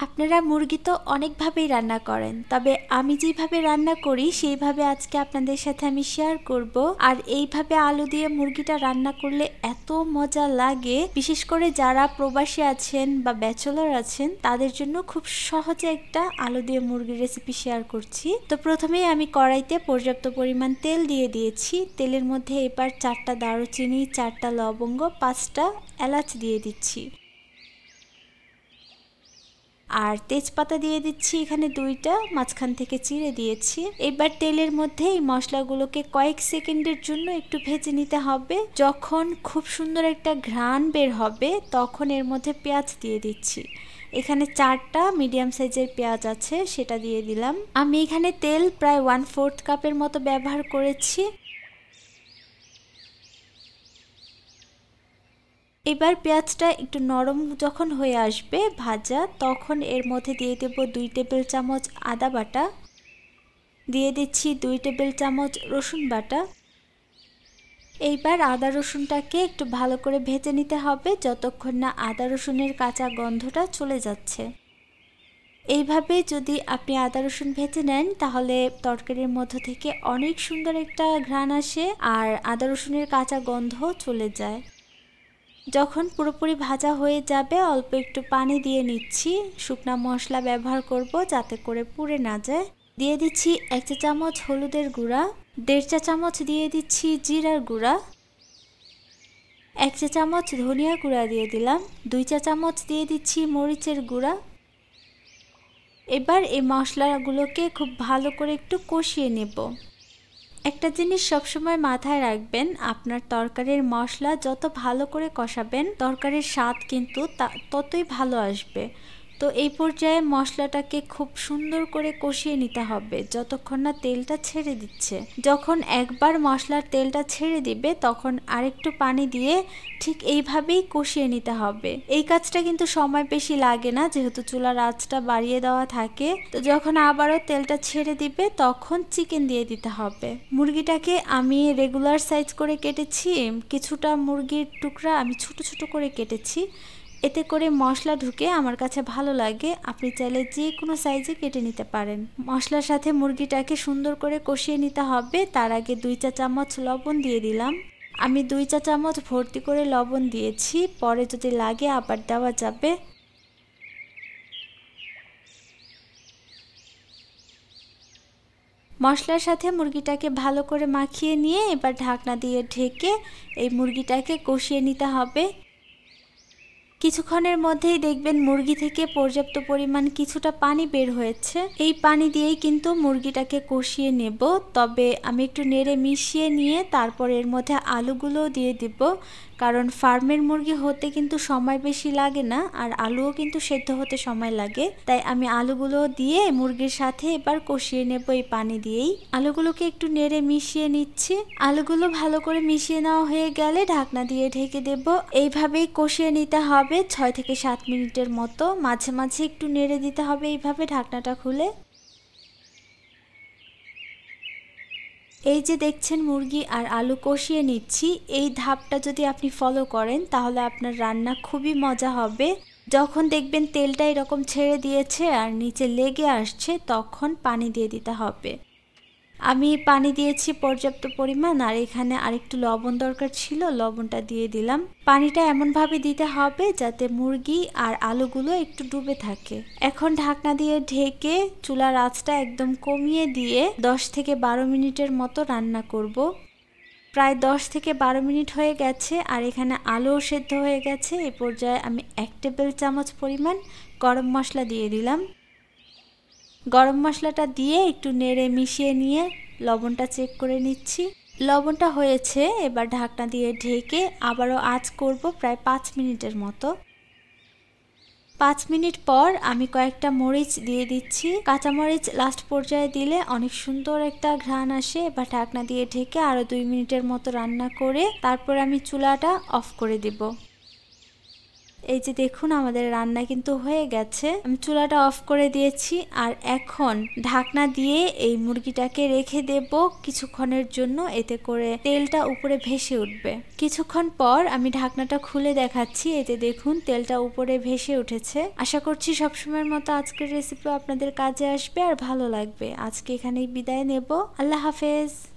আপনারা মুরগি তো অনেকভাবেই রান্না করেন, তবে আমি যেভাবে রান্না করি সেইভাবে আজকে আপনাদের সাথে আমি শেয়ার করব। আর এইভাবে আলু দিয়ে মুরগিটা রান্না করলে এত মজা লাগে, বিশেষ করে যারা প্রবাসী আছেন বা ব্যাচেলর আছেন তাদের জন্য খুব সহজে একটা আলু দিয়ে মুরগির রেসিপি শেয়ার করছি। তো প্রথমেই আমি কড়াইতে পর্যাপ্ত পরিমাণ তেল দিয়ে দিয়েছি। তেলের মধ্যে এবার 4টা দারুচিনি, 4টা লবঙ্গ, 5টা এলাচ দিয়ে দিচ্ছি। আর তেজপাতা দিয়ে দিচ্ছি এখানে 2টা, মাঝখান থেকে চিড়ে দিয়েছি। এবার তেলের মধ্যে এই মশলাগুলোকে কয়েক সেকেন্ডের জন্য একটু ভেজে নিতে হবে। যখন খুব সুন্দর একটা ঘ্রাণ বের হবে তখন এর মধ্যে পেঁয়াজ দিয়ে দিচ্ছি। এখানে 4টা মিডিয়াম সাইজের পেঁয়াজ আছে, সেটা দিয়ে দিলাম। আমি এখানে তেল প্রায় 1/4 কাপের মতো ব্যবহার করেছি। এবার পেঁয়াজটা একটু নরম যখন হয়ে আসবে ভাজা, তখন এর মধ্যে দিয়ে দেব 2 টেবিল চামচ আদা বাটা, দিয়ে দিচ্ছি 2 টেবিল চামচ রসুন বাটা। এইবার আদা রসুনটাকে একটু ভালো করে ভেজে নিতে হবে যতক্ষণ না আদা রসুনের কাঁচা গন্ধটা চলে যাচ্ছে। এইভাবে যদি আপনি আদা রসুন ভেজে নেন তাহলে তরকারির মধ্য থেকে অনেক সুন্দর একটা ঘ্রাণ আসে আর আদা রসুনের কাঁচা গন্ধও চলে যায়। যখন পুরোপুরি ভাজা হয়ে যাবে অল্প একটু পানি দিয়ে নিচ্ছি। শুকনা মশলা ব্যবহার করব যাতে করে পুড়ে না যায়। দিয়ে দিচ্ছি 1 চা চামচ হলুদের গুঁড়া, 1.5 চা চামচ দিয়ে দিচ্ছি জিরার গুঁড়া, 1 চা চামচ ধনিয়া গুঁড়া দিয়ে দিলাম, 2 চা চামচ দিয়ে দিচ্ছি মরিচের গুঁড়া। এবার এই মশলাগুলোকে খুব ভালো করে একটু কষিয়ে নেব। একটা জিনিস সবসময় মাথায় রাখবেন, আপনার তরকারির মশলা যত ভালো করে কষাবেন তরকারির স্বাদ কিন্তু ততই ভালো আসবে। তো এই পর্যায়ে মশলাটাকে খুব সুন্দর করে কষিয়ে নিতে হবে যতক্ষণ না তেলটা ছেড়ে দিচ্ছে। যখন একবার মশলার তেলটা ছেড়ে দিবে তখন আরেকটু পানি দিয়ে ঠিক এইভাবেই কষিয়ে নিতে হবে। এই কাজটা কিন্তু সময় বেশি লাগে না যেহেতু চুলার আঁচটা বাড়িয়ে দেওয়া থাকে। তো যখন আবারও তেলটা ছেড়ে দিবে তখন চিকেন দিয়ে দিতে হবে। মুরগিটাকে আমি রেগুলার সাইজ করে কেটেছি, কিছুটা মুরগির টুকরা আমি ছোট ছোট করে কেটেছি। এতে করে মশলা ঢুকে আমার কাছে ভালো লাগে। আপনি চাইলে যে কোনো সাইজে কেটে নিতে পারেন। মশলার সাথে মুরগিটাকে সুন্দর করে কষিয়ে নিতে হবে। তার আগে 2 চা চামচ লবণ দিয়ে দিলাম। আমি 2 চা চামচ ভর্তি করে লবণ দিয়েছি, পরে যদি লাগে আবার দেওয়া যাবে। মশলার সাথে মুরগিটাকে ভালো করে মাখিয়ে নিয়ে এবার ঢাকনা দিয়ে ঢেকে এই মুরগিটাকে কষিয়ে নিতে হবে। কিছুক্ষণের মধ্যেই দেখবেন মুরগি থেকে পর্যাপ্ত পরিমাণ কিছুটা পানি বের হয়েছে। এই পানি দিয়েই কিন্তু মুরগিটাকে কষিয়ে নেব। তবে আমি একটু নেড়ে মিশিয়ে নিয়ে তারপর এর মধ্যে আলুগুলো দিয়ে দিব, কারণ ফার্মের মুরগি হতে কিন্তু সময় বেশি লাগে না আর আলুও কিন্তু সেদ্ধ হতে সময় লাগে। তাই আমি আলুগুলো দিয়ে মুরগির সাথে এবার কষিয়ে নেব এই পানি দিয়েই। আলুগুলোকে একটু নেড়ে মিশিয়ে নিচ্ছি। আলুগুলো ভালো করে মিশিয়ে নেওয়া হয়ে গেলে ঢাকনা দিয়ে ঢেকে দেব। এইভাবেই কষিয়ে নিতে হবে 6 থেকে 7 মিনিটের মতো। মাঝে মাঝে একটু নেড়ে দিতে হবে এইভাবে ঢাকনাটা খুলে। এই যে দেখছেন মুরগি আর আলু কষিয়ে নিচ্ছি, এই ধাপটা যদি আপনি ফলো করেন তাহলে আপনার রান্না খুবই মজা হবে। যখন দেখবেন তেলটা এরকম ছেড়ে দিয়েছে আর নিচে লেগে আসছে তখন পানি দিয়ে দিতে হবে। আমি পানি দিয়েছি পর্যাপ্ত পরিমাণ আর এখানে আরেকটু লবণ দরকার ছিল, লবণটা দিয়ে দিলাম। পানিটা এমনভাবে দিতে হবে যাতে মুরগি আর আলুগুলো একটু ডুবে থাকে। এখন ঢাকনা দিয়ে ঢেকে চুলার আঁচটা একদম কমিয়ে দিয়ে 10 থেকে 12 মিনিটের মতো রান্না করব। প্রায় 10 থেকে 12 মিনিট হয়ে গেছে আর এখানে আলুও সেদ্ধ হয়ে গেছে। এই পর্যায়ে আমি 1 টেবিল চামচ পরিমাণ গরম মশলা দিয়ে দিলাম। গরম মশলাটা দিয়ে একটু নেড়ে মিশিয়ে নিয়ে লবণটা চেক করে নিচ্ছি। লবণটা হয়েছে, এবার ঢাকনা দিয়ে ঢেকে আবারও আঁচ করব প্রায় 5 মিনিটের মতো। 5 মিনিট পর আমি কয়েকটা মরিচ দিয়ে দিচ্ছি। কাঁচা মরিচ লাস্ট পর্যায়ে দিলে অনেক সুন্দর একটা ঘ্রাণ আসে। এবার ঢাকনা দিয়ে ঢেকে আরও 2 মিনিটের মতো রান্না করে তারপর আমি চুলাটা অফ করে দেব। এই যে দেখুন আমাদের রান্না কিন্তু হয়ে গেছে। আমি চুলাটা অফ করে দিয়েছি আর এখন ঢাকনা দিয়ে এই মুরগিটাকে রেখে দেব কিছুক্ষণের জন্য, এতে করে তেলটা উপরে ভেসে উঠবে। কিছুক্ষণ পর আমি ঢাকনাটা খুলে দেখাচ্ছি। এই যে দেখুন তেলটা উপরে ভেসে উঠেছে। আশা করছি সবসময়ের মতো আজকের রেসিপি আপনাদের কাজে আসবে আর ভালো লাগবে। আজকে এখানেই বিদায় নেব। আল্লাহ হাফেজ।